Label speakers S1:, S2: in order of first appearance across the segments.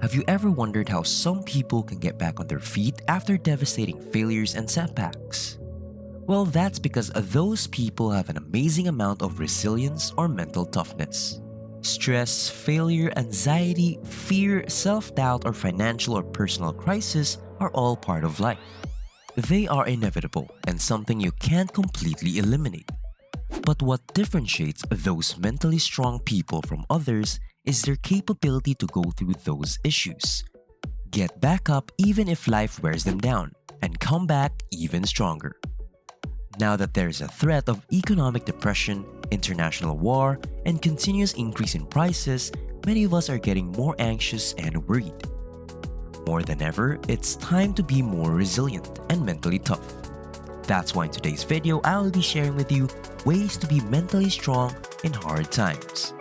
S1: Have you ever wondered how some people can get back on their feet after devastating failures and setbacks? Well, that's because those people have an amazing amount of resilience or mental toughness. Stress, failure, anxiety, fear, self-doubt, or financial or personal crisis are all part of life. They are inevitable and something you can't completely eliminate. But what differentiates those mentally strong people from others is their capability to go through those issues, get back up even if life wears them down, and come back even stronger. Now that there's a threat of economic depression, international war, and continuous increase in prices, many of us are getting more anxious and worried. More than ever, it's time to be more resilient and mentally tough. That's why in today's video, I'll be sharing with you ways to be mentally strong in hard times.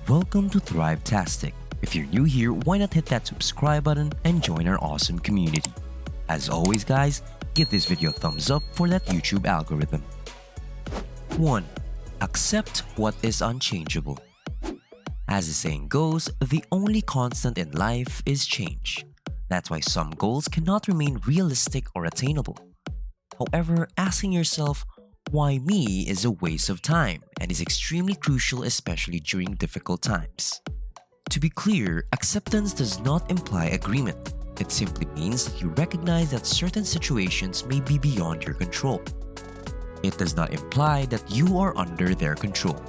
S1: Welcome to Thrivetastic. If you're new here, why not hit that subscribe button and join our awesome community. As always guys, give this video a thumbs up for that YouTube algorithm. 1. Accept what is unchangeable. As the saying goes, the only constant in life is change. That's why some goals cannot remain realistic or attainable. However, asking yourself, why me is a waste of time and is extremely crucial, especially during difficult times. To be clear, acceptance does not imply agreement. It simply means that you recognize that certain situations may be beyond your control. It does not imply that you are under their control.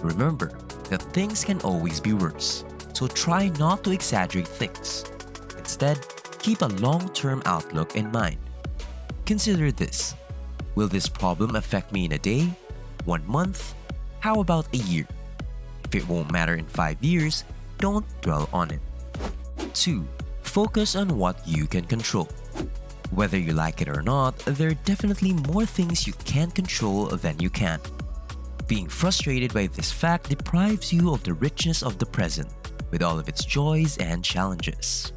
S1: Remember that things can always be worse, so try not to exaggerate things. Instead, keep a long-term outlook in mind. Consider this. Will this problem affect me in a day, 1 month? How about a year? If it won't matter in 5 years, don't dwell on it. 2. Focus on what you can control. Whether you like it or not, there are definitely more things you can control than you can. Being frustrated by this fact deprives you of the richness of the present, with all of its joys and challenges.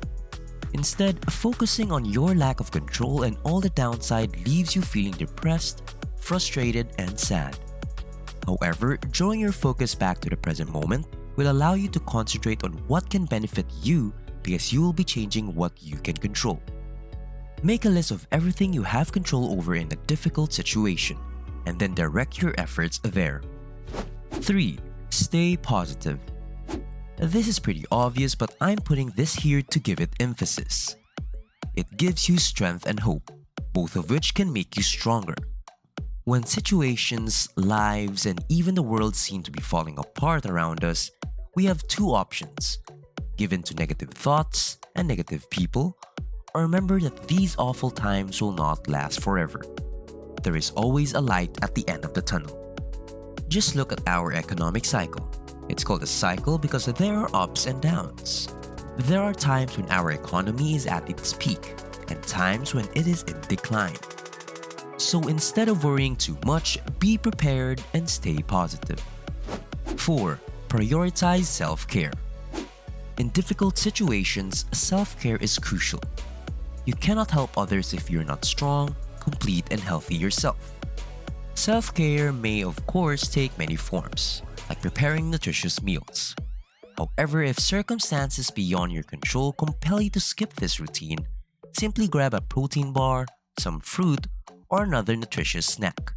S1: Instead, focusing on your lack of control and all the downside leaves you feeling depressed, frustrated, and sad. However, drawing your focus back to the present moment will allow you to concentrate on what can benefit you because you will be changing what you can control. Make a list of everything you have control over in a difficult situation, and then direct your efforts there. 3. Stay positive. This is pretty obvious, but I'm putting this here to give it emphasis. It gives you strength and hope, both of which can make you stronger. When situations, lives, and even the world seem to be falling apart around us, we have two options: give in to negative thoughts and negative people, or remember that these awful times will not last forever. There is always a light at the end of the tunnel. Just look at our economic cycle. It's called a cycle because there are ups and downs. There are times when our economy is at its peak and times when it is in decline. So instead of worrying too much, be prepared and stay positive. 4. Prioritize self-care. In difficult situations, self-care is crucial. You cannot help others if you're not strong, complete, and healthy yourself. Self-care may of course take many forms, like preparing nutritious meals. However, if circumstances beyond your control compel you to skip this routine, simply grab a protein bar, some fruit, or another nutritious snack.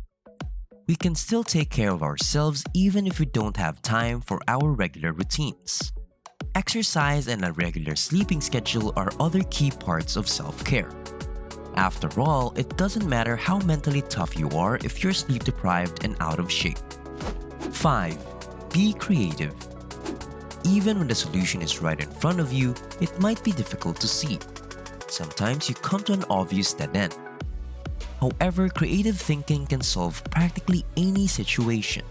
S1: We can still take care of ourselves even if we don't have time for our regular routines. Exercise and a regular sleeping schedule are other key parts of self-care. After all, it doesn't matter how mentally tough you are if you're sleep deprived and out of shape. 5. Be creative. Even when the solution is right in front of you, it might be difficult to see. Sometimes you come to an obvious dead end. However, creative thinking can solve practically any situation.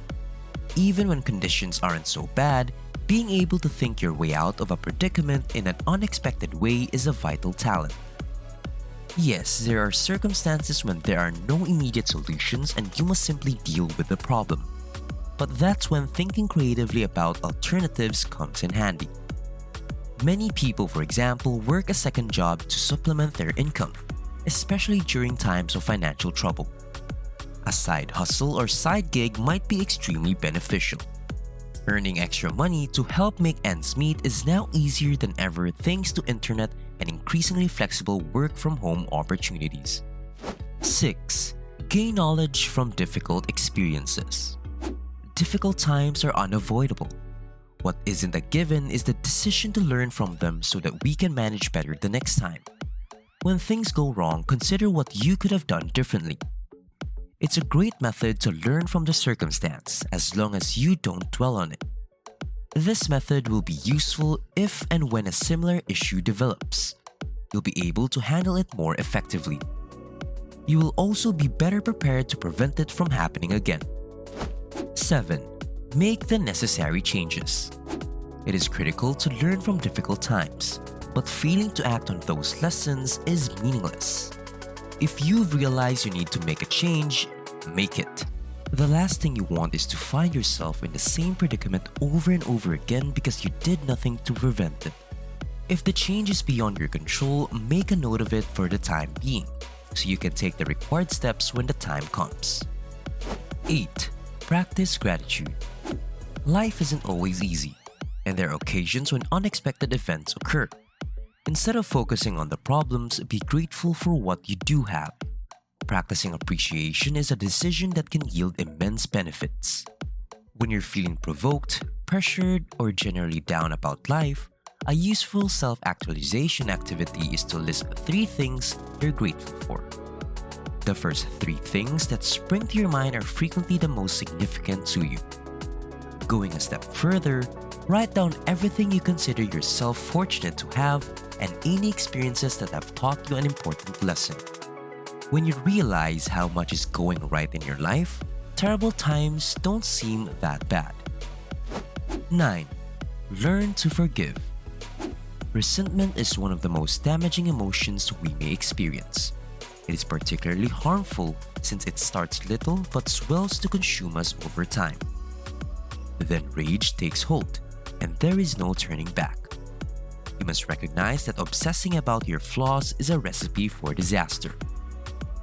S1: Even when conditions aren't so bad, being able to think your way out of a predicament in an unexpected way is a vital talent. Yes, there are circumstances when there are no immediate solutions and you must simply deal with the problem. But that's when thinking creatively about alternatives comes in handy. Many people, for example, work a second job to supplement their income, especially during times of financial trouble. A side hustle or side gig might be extremely beneficial. Earning extra money to help make ends meet is now easier than ever thanks to internet and increasingly flexible work from home opportunities. 6. Gain knowledge from difficult experiences. Difficult times are unavoidable. What isn't a given is the decision to learn from them so that we can manage better the next time. When things go wrong, consider what you could have done differently. It's a great method to learn from the circumstance as long as you don't dwell on it. This method will be useful if and when a similar issue develops. You'll be able to handle it more effectively. You will also be better prepared to prevent it from happening again. 7. Make the necessary changes. It is critical to learn from difficult times, but failing to act on those lessons is meaningless. If you've realized you need to make a change, make it. The last thing you want is to find yourself in the same predicament over and over again because you did nothing to prevent it. If the change is beyond your control, make a note of it for the time being, so you can take the required steps when the time comes. 8. Practice gratitude. Life isn't always easy, and there are occasions when unexpected events occur. Instead of focusing on the problems, be grateful for what you do have. Practicing appreciation is a decision that can yield immense benefits. When you're feeling provoked, pressured, or generally down about life, a useful self-actualization activity is to list 3 things you're grateful for. The first 3 things that spring to your mind are frequently the most significant to you. Going a step further, write down everything you consider yourself fortunate to have and any experiences that have taught you an important lesson. When you realize how much is going right in your life, terrible times don't seem that bad. 9. Learn to forgive. Resentment is one of the most damaging emotions we may experience. It is particularly harmful since it starts little but swells to consume us over time. Then rage takes hold, and there is no turning back. You must recognize that obsessing about your flaws is a recipe for disaster.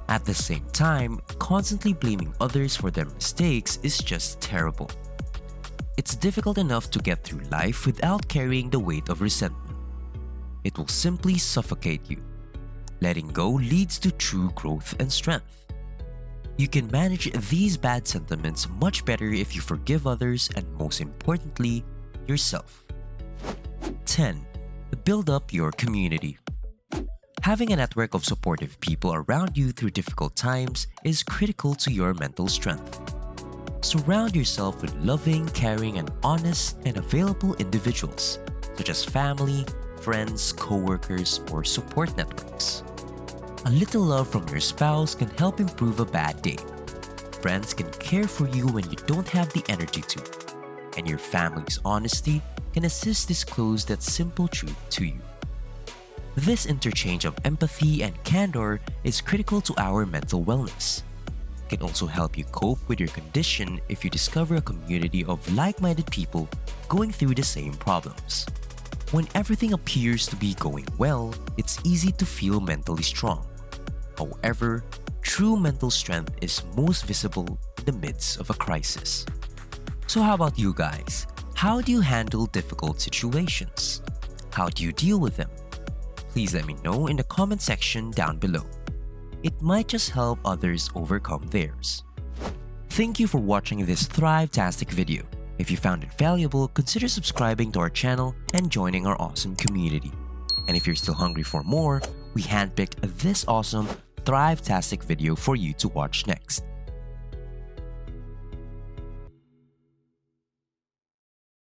S1: At the same time, constantly blaming others for their mistakes is just terrible. It's difficult enough to get through life without carrying the weight of resentment. It will simply suffocate you. Letting go leads to true growth and strength. You can manage these bad sentiments much better if you forgive others and, most importantly, yourself. 10. Build up your community. Having a network of supportive people around you through difficult times is critical to your mental strength. Surround yourself with loving, caring, and honest and available individuals, such as family, friends, co-workers, or support networks. A little love from your spouse can help improve a bad day. Friends can care for you when you don't have the energy to, and your family's honesty can assist disclose that simple truth to you. This interchange of empathy and candor is critical to our mental wellness. It can also help you cope with your condition if you discover a community of like-minded people going through the same problems. When everything appears to be going well, it's easy to feel mentally strong. However, true mental strength is most visible in the midst of a crisis. So how about you guys? How do you handle difficult situations? How do you deal with them? Please let me know in the comment section down below. It might just help others overcome theirs. Thank you for watching this Thrivetastic video. If you found it valuable, consider subscribing to our channel and joining our awesome community. And if you're still hungry for more, we handpicked this awesome Thrivetastic video for you to watch next.